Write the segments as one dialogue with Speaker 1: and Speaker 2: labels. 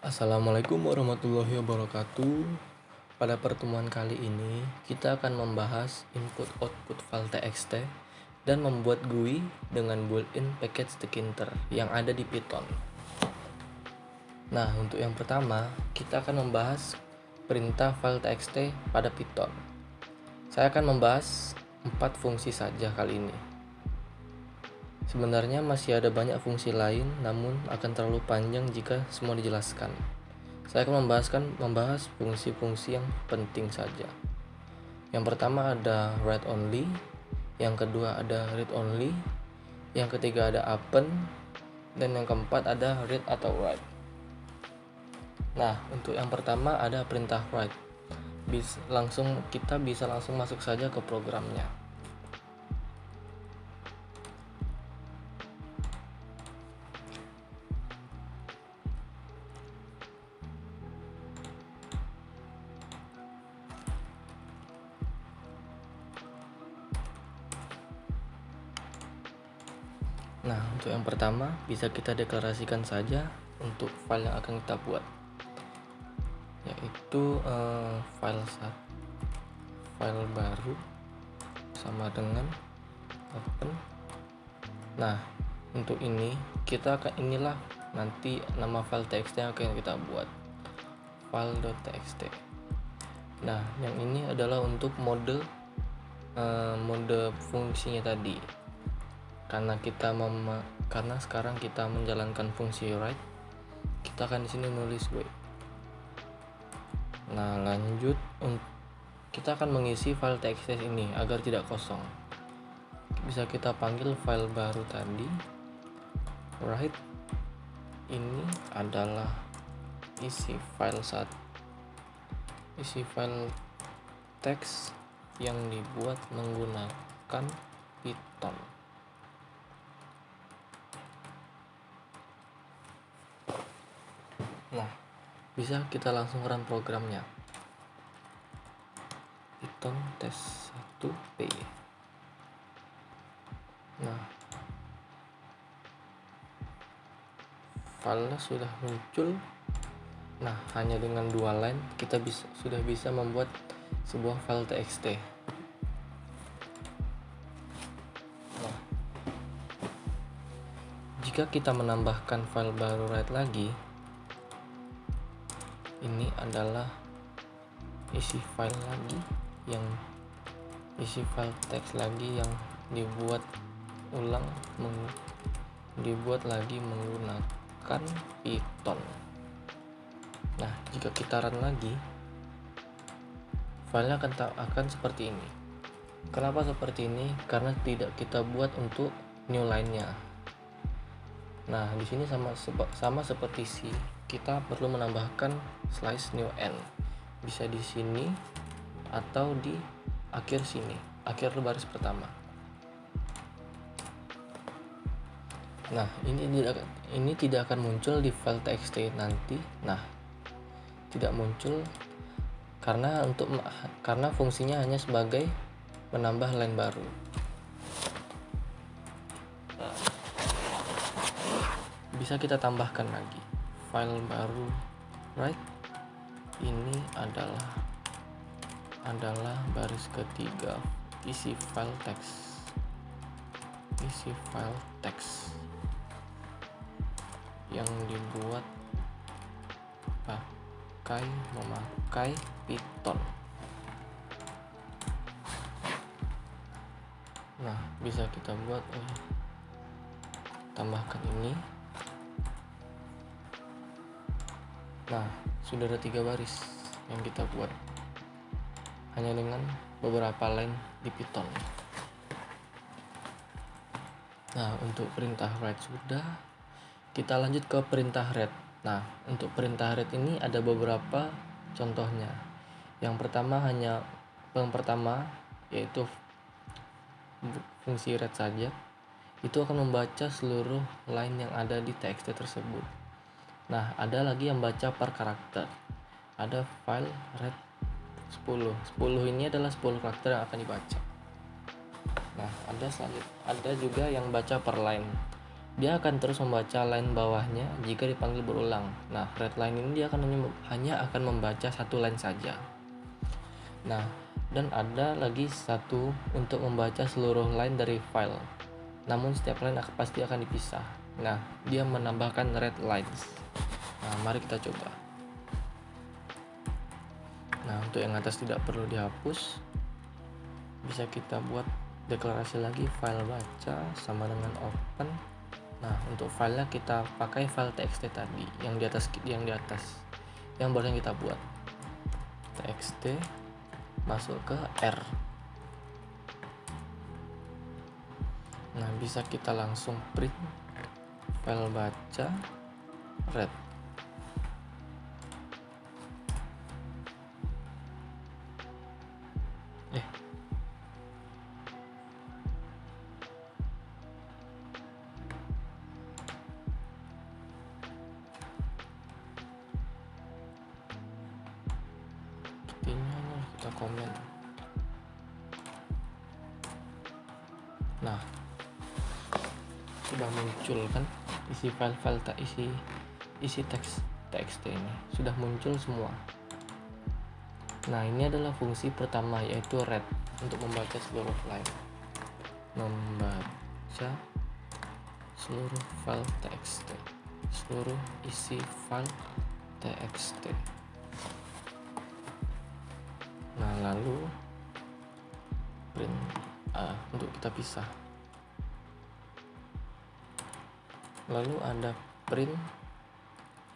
Speaker 1: Assalamualaikum warahmatullahi wabarakatuh. Pada pertemuan kali ini, kita akan membahas input-output file txt dan membuat GUI dengan built-in package dekinter yang ada di Python. Nah, untuk yang pertama, kita akan membahas perintah file txt pada Python. Saya akan membahas 4 fungsi saja kali ini. Sebenarnya masih ada banyak fungsi lain, namun akan terlalu panjang jika semua dijelaskan. Saya akan membahas fungsi-fungsi yang penting saja. Yang pertama ada write only, yang kedua ada read only, yang ketiga ada append, dan yang keempat ada read atau write. Nah, untuk yang pertama ada perintah write. Kita bisa langsung masuk saja ke programnya. Nah, untuk yang pertama bisa kita deklarasikan saja untuk file yang akan kita buat, yaitu file baru sama dengan open. Nah, untuk ini inilah nanti nama file txt yang akan kita buat, file.txt. Nah, yang ini adalah untuk mode fungsinya tadi. Karena sekarang kita menjalankan fungsi write, kita akan di sini nulis wait. Nah, lanjut, kita akan mengisi file txt ini agar tidak kosong. Bisa kita panggil file baru tadi, write. Ini adalah isi file teks yang dibuat menggunakan Python. Nah, bisa kita langsung run programnya. Python test 1p. Nah, filenya sudah muncul. Nah, hanya dengan 2 line kita sudah bisa membuat sebuah file txt. Nah, jika kita menambahkan file baru write lagi, ini adalah isi file teks lagi yang dibuat lagi menggunakan Python. Nah, jika kita run lagi, filenya akan seperti ini. Kenapa seperti ini? Karena tidak kita buat untuk new line-nya. Nah, di sini sama seperti C, kita perlu menambahkan slice new n. Bisa di sini atau di akhir baris pertama. Nah, ini tidak akan muncul di file txt nanti. Nah, tidak muncul karena fungsinya hanya sebagai menambah line baru. Nah, bisa kita tambahkan lagi file baru write. Ini adalah baris ketiga isi file teks yang dibuat memakai Python. Nah, bisa kita buat tambahkan ini. Nah, sudah ada 3 baris yang kita buat hanya dengan beberapa line di Python. Nah, untuk perintah write sudah, kita lanjut ke perintah read. Nah, untuk perintah read ini ada beberapa contohnya. Yang pertama yaitu fungsi read saja. Itu akan membaca seluruh line yang ada di txt tersebut. Nah, ada lagi yang baca per karakter. Ada file read 10 ini adalah 10 karakter yang akan dibaca. Nah, ada juga yang baca per line. dia akan terus membaca line bawahnya jika dipanggil berulang. Nah, read line ini dia akan hanya akan membaca satu line saja. Nah, dan ada lagi satu untuk membaca seluruh line dari file. Namun setiap line pasti akan dipisah. Nah, dia menambahkan read lines. Nah, mari kita coba. Nah, untuk yang atas tidak perlu dihapus. Bisa kita buat deklarasi lagi file baca sama dengan open. Nah, untuk filenya kita pakai file txt tadi yang di atas yang baru kita buat. Txt masuk ke R. Nah, bisa kita langsung print file baca read. Kita komen. Nah, sudah muncul kan isi file-file isi teks txt ini sudah muncul semua. Nah, ini adalah fungsi pertama, yaitu read, untuk membaca seluruh line, membaca seluruh file txt, seluruh isi file txt. Nah, lalu print untuk kita pisah. Lalu ada print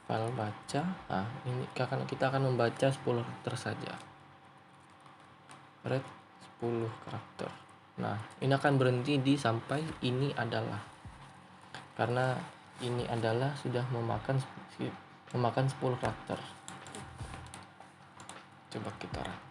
Speaker 1: file baca. Nah, ini kita akan membaca 10 karakter saja. Read 10 karakter. Nah, ini akan berhenti di sampai ini adalah. Karena ini adalah sudah memakan 10 karakter. Coba kita run.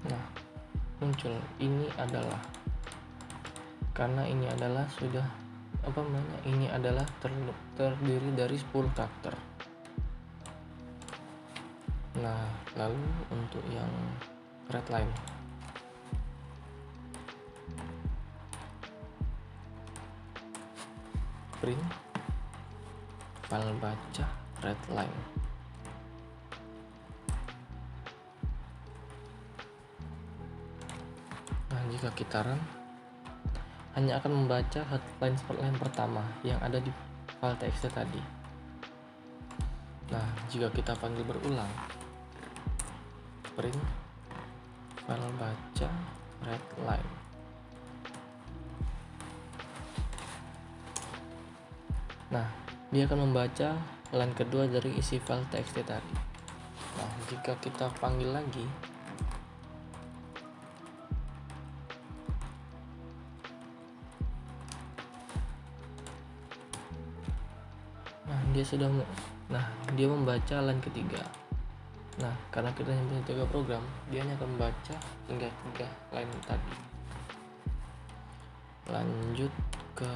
Speaker 1: Nah, muncul ini adalah, karena ini adalah sudah ini adalah terdiri dari 10 karakter. Nah, lalu untuk yang read line, print file baca read line. Nah, jika kita run, hanya akan membaca line pertama yang ada di file txt tadi. Nah, jika kita panggil berulang, print file baca read line. Nah, dia akan membaca line kedua dari isi file txt tadi. Nah, jika kita panggil lagi, dia membaca line ketiga. Nah, karena kita hanya punya 3 program, dia hanya akan membaca hingga 3 line tadi. Lanjut ke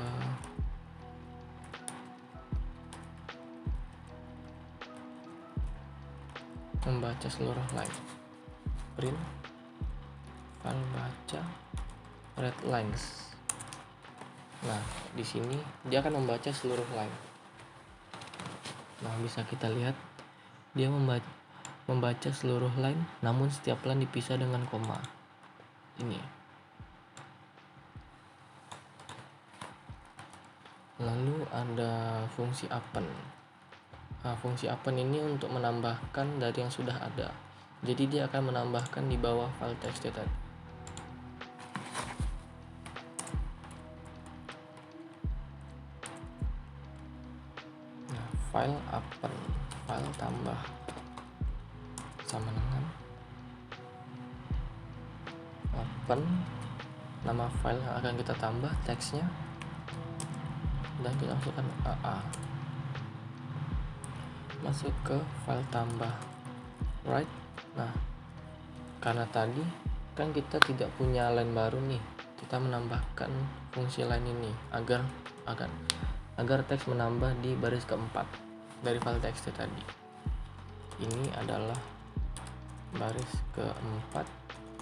Speaker 1: membaca seluruh line, print file baca read lines. Nah, di sini dia akan membaca seluruh line. Nah, bisa kita lihat dia membaca seluruh line, namun setiap line dipisah dengan koma. Ini. Lalu ada fungsi append. Nah, fungsi append ini untuk menambahkan dari yang sudah ada. Jadi dia akan menambahkan di bawah file txt tadi. Nah, file append, file tambah sama dengan append, nama file yang akan kita tambah teksnya, dan kita masukkan AA. Masuk ke file tambah write. Nah, karena tadi Misalkan kita tidak punya line baru nih, kita menambahkan fungsi line ini agar teks menambah di baris keempat dari file txt tadi. Ini adalah baris keempat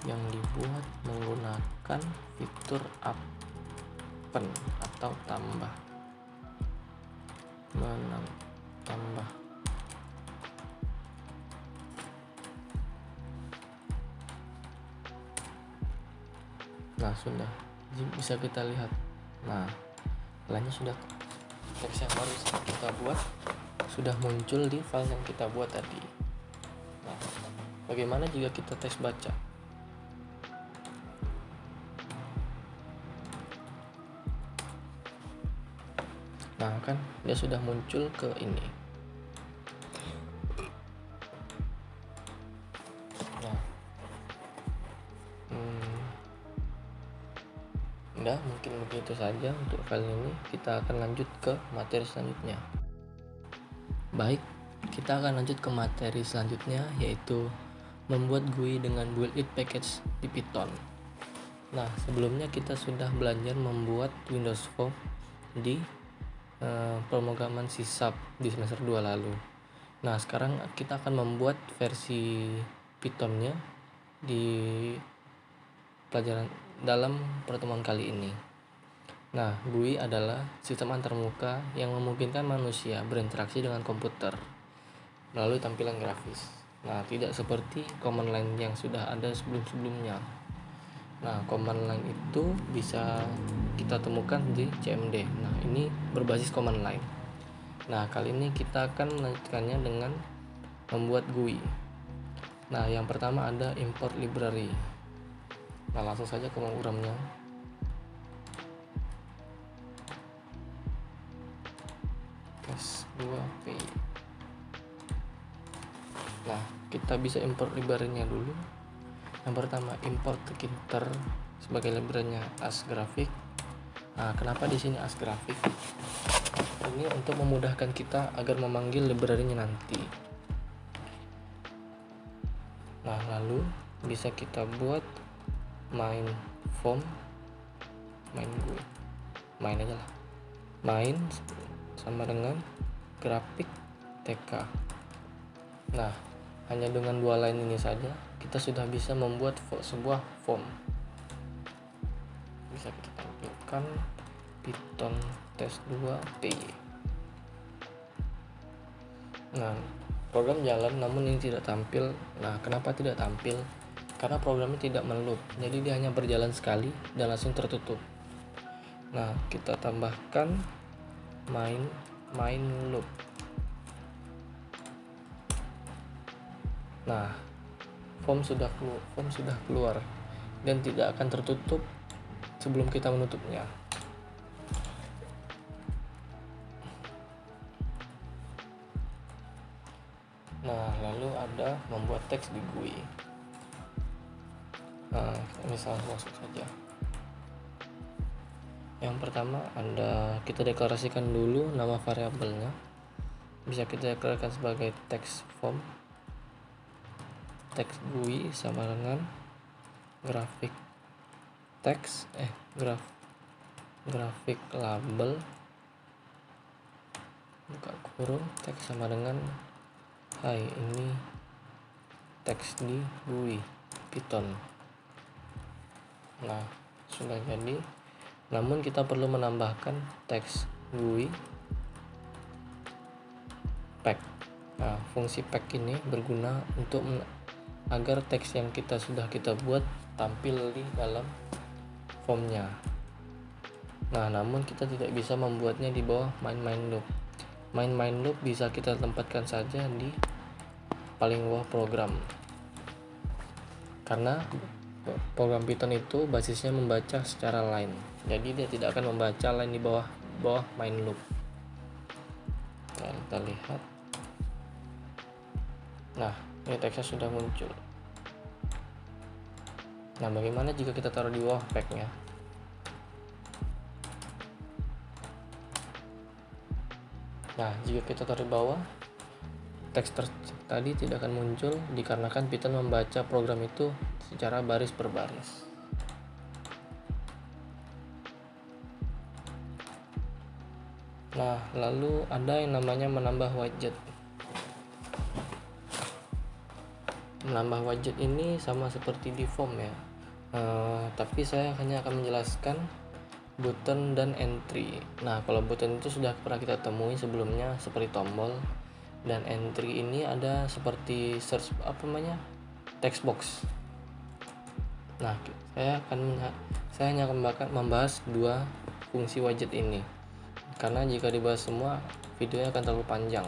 Speaker 1: yang dibuat menggunakan fitur append atau tambah. Nah, sudah bisa kita lihat. Nah, lainnya sudah, teks yang baru kita buat sudah muncul di file yang kita buat tadi. Nah, bagaimana jika kita tes baca? Nah, kan dia sudah muncul ke ini. Nah, mungkin begitu saja untuk kali ini. Kita akan lanjut ke materi selanjutnya. Baik, kita akan lanjut ke materi selanjutnya, yaitu membuat GUI dengan built-in package di Python. Nah, sebelumnya kita sudah belajar membuat Windows Form di pemrograman C# di semester 2 lalu. Nah, sekarang kita akan membuat versi Pythonnya di pelajaran dalam pertemuan kali ini. Nah, GUI adalah sistem antarmuka yang memungkinkan manusia berinteraksi dengan komputer melalui tampilan grafis. Nah, tidak seperti command line yang sudah ada sebelum-sebelumnya. Nah, command line itu bisa kita temukan di CMD. Nah, ini berbasis command line. Nah, kali ini kita akan melanjutkannya dengan membuat GUI. Nah, yang pertama ada import library. Nah, langsung saja ke programnya. Tes2p. Nah, kita bisa import library-nya dulu. Yang pertama, import Tkinter sebagai library-nya ASGraphic. Nah, kenapa di sini ASGraphic? Ini untuk memudahkan kita agar memanggil library-nya nanti. Nah, lalu bisa kita buat main GUI, main aja lah, main sama dengan grafik TK. Nah, hanya dengan dua line ini saja kita sudah bisa membuat sebuah form. Bisa kita tampilkan Python tes2p. Nah, program jalan namun ini tidak tampil. Nah, kenapa tidak tampil? Karena programnya tidak meloop, jadi dia hanya berjalan sekali dan langsung tertutup. Nah, kita tambahkan main loop. Nah, form sudah keluar dan tidak akan tertutup sebelum kita menutupnya. Nah, lalu ada membuat teks di GUI. Nah, misal masuk saja. Yang pertama kita deklarasikan dulu nama variabelnya. Bisa kita deklarasikan sebagai text form, text GUI sama dengan grafik text grafik label buka kurung teks sama dengan hai, ini teks di GUI Python. Nah, sudah jadi. Namun kita perlu menambahkan teks GUI pack. Nah, fungsi pack ini berguna untuk agar teks yang sudah kita buat tampil di dalam formnya. Nah, namun kita tidak bisa membuatnya di bawah main loop. Main loop bisa kita tempatkan saja di paling bawah program. Karena program Python itu basisnya membaca secara line, jadi dia tidak akan membaca line di bawah main loop. Nah, kita lihat. Nah, ini teksnya sudah muncul. Nah, bagaimana jika kita taruh di bawah packnya? Nah, jika kita taruh di bawah, teks tadi tidak akan muncul dikarenakan Python membaca program itu secara baris per baris. Nah, lalu ada yang namanya menambah widget. Menambah widget ini sama seperti di form ya, tapi saya hanya akan menjelaskan button dan entry. Nah, kalau button itu sudah pernah kita temui sebelumnya seperti tombol, dan entry ini ada seperti search text box. Nah, saya hanya akan membahas dua fungsi widget ini, karena jika dibahas semua videonya akan terlalu panjang,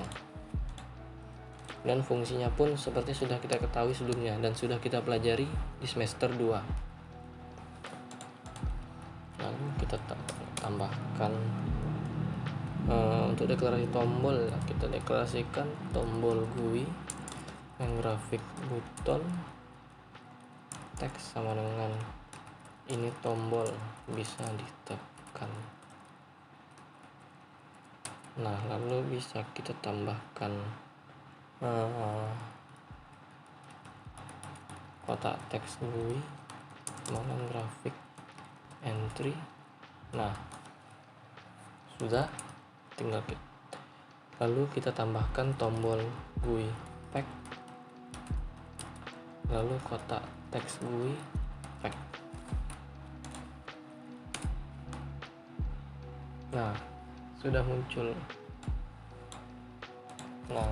Speaker 1: dan fungsinya pun seperti sudah kita ketahui sebelumnya dan sudah kita pelajari di semester 2. Lalu kita tambahkan untuk deklarasi tombol, kita deklarasikan tombol GUI yang grafik button teks sama dengan ini tombol bisa ditekan. Nah, lalu bisa kita tambahkan kotak teks GUI sama dengan grafik entry. Nah, sudah, tinggal lalu kita tambahkan tombol GUI pack, lalu kotak teks GUI pack. Nah, sudah muncul. Nah,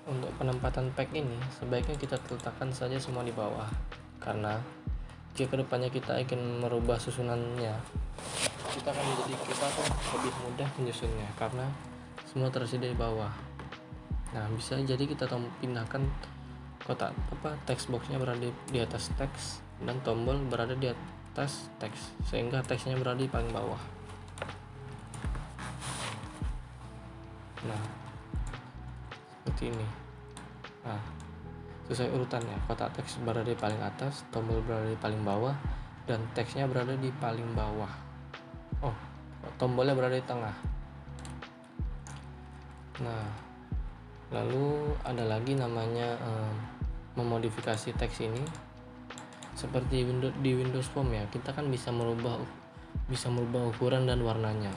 Speaker 1: untuk penempatan pack ini sebaiknya kita letakkan saja semua di bawah, karena jika kedepannya kita ingin merubah susunannya, kita akan lebih mudah menyusunnya karena semua tersedia di bawah. Nah, bisa jadi kita pindahkan kotak text boxnya berada di atas teks dan tombol berada di atas teks, sehingga teksnya berada di paling bawah. Nah, seperti ini. Nah, sesuai urutannya, kotak teks berada di paling atas, tombol berada di paling bawah, dan teksnya berada di paling bawah. Tombolnya berada di tengah. Nah, lalu ada lagi namanya memodifikasi teks ini. Seperti di Windows Form ya, kita kan bisa merubah ukuran dan warnanya.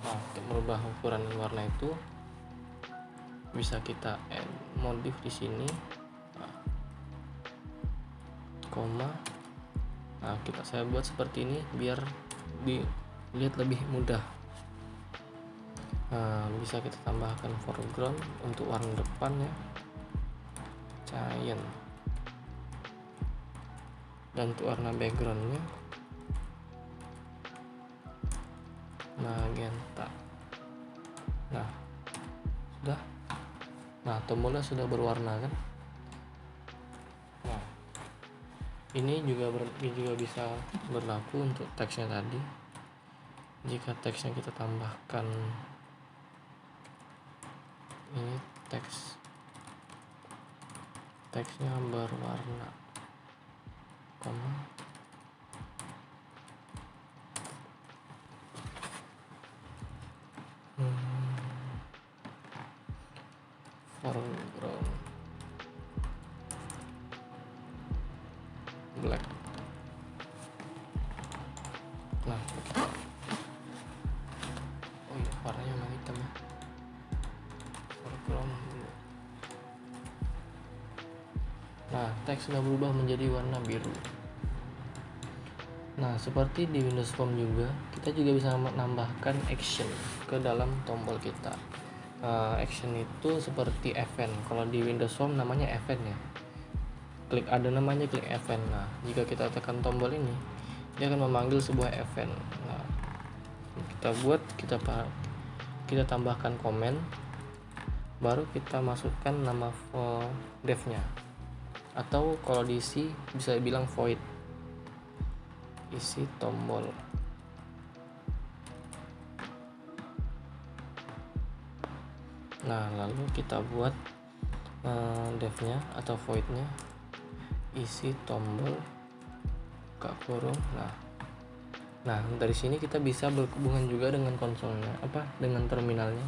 Speaker 1: Nah, untuk merubah ukuran dan warna itu bisa kita modif di sini, koma. Nah, saya buat seperti ini biar dilihat lebih mudah. Nah, bisa kita tambahkan foreground untuk warna depan ya, cyan, dan untuk warna backgroundnya magenta. Nah, sudah. Nah, tombolnya sudah berwarna kan. Nah, ini juga bisa berlaku untuk teksnya tadi. Jika teksnya kita tambahkan ini teksnya berwarna, foreground black. Nah, warnanya memang hitam ya, foreground blue. Nah, teks sudah berubah menjadi warna biru. Nah, seperti di Windows Form juga, kita juga bisa menambahkan action ke dalam tombol kita. Action itu seperti event. Kalau di Windows Form namanya event ya. Klik event. Nah, jika kita tekan tombol ini, dia akan memanggil sebuah event. Nah, kita tambahkan komen, baru kita masukkan nama devnya, atau kalau diisi bisa bilang void isi tombol. Nah, lalu kita buat devnya atau voidnya isi tombol buka kurung. Nah, dari sini kita bisa berhubungan juga dengan konsolnya, dengan terminalnya.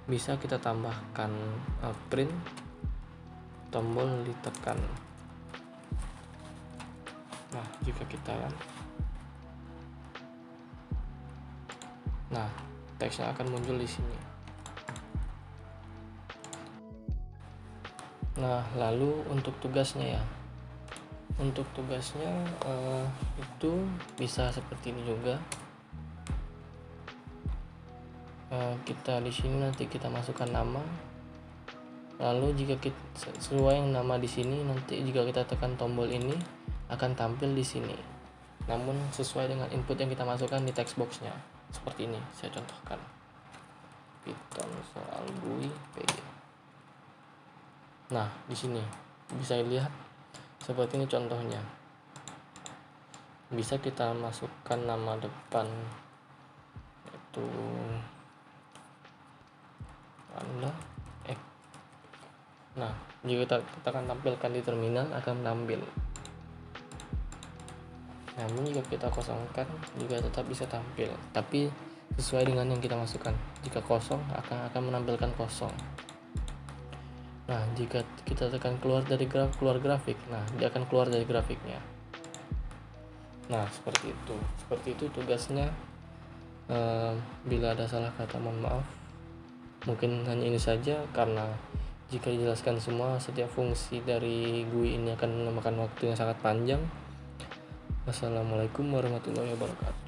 Speaker 1: Bisa kita tambahkan print, tombol ditekan. Nah, jika kita teksnya akan muncul di sini. Nah, lalu untuk tugasnya ya. Untuk tugasnya itu bisa seperti ini juga. Kita di sini nanti kita masukkan nama. Lalu jika kita sesuai yang nama di sini, nanti jika kita tekan tombol ini akan tampil di sini. Namun sesuai dengan input yang kita masukkan di text boxnya. Seperti ini, saya contohkan. Python soal GUI PG. Nah, di sini bisa dilihat seperti ini contohnya. Bisa kita masukkan nama depan itu Anda. Nah, jika kita akan tampilkan di terminal akan tampil. Namun jika kita kosongkan juga tetap bisa tampil, tapi sesuai dengan yang kita masukkan. Jika kosong akan menampilkan kosong. Nah, jika kita tekan keluar grafik, nah dia akan keluar dari grafiknya. Nah, seperti itu. Seperti itu tugasnya. Bila ada salah kata mohon maaf. Mungkin hanya ini saja, karena jika dijelaskan semua setiap fungsi dari GUI ini akan memakan waktu yang sangat panjang. Wassalamualaikum warahmatullahi wabarakatuh.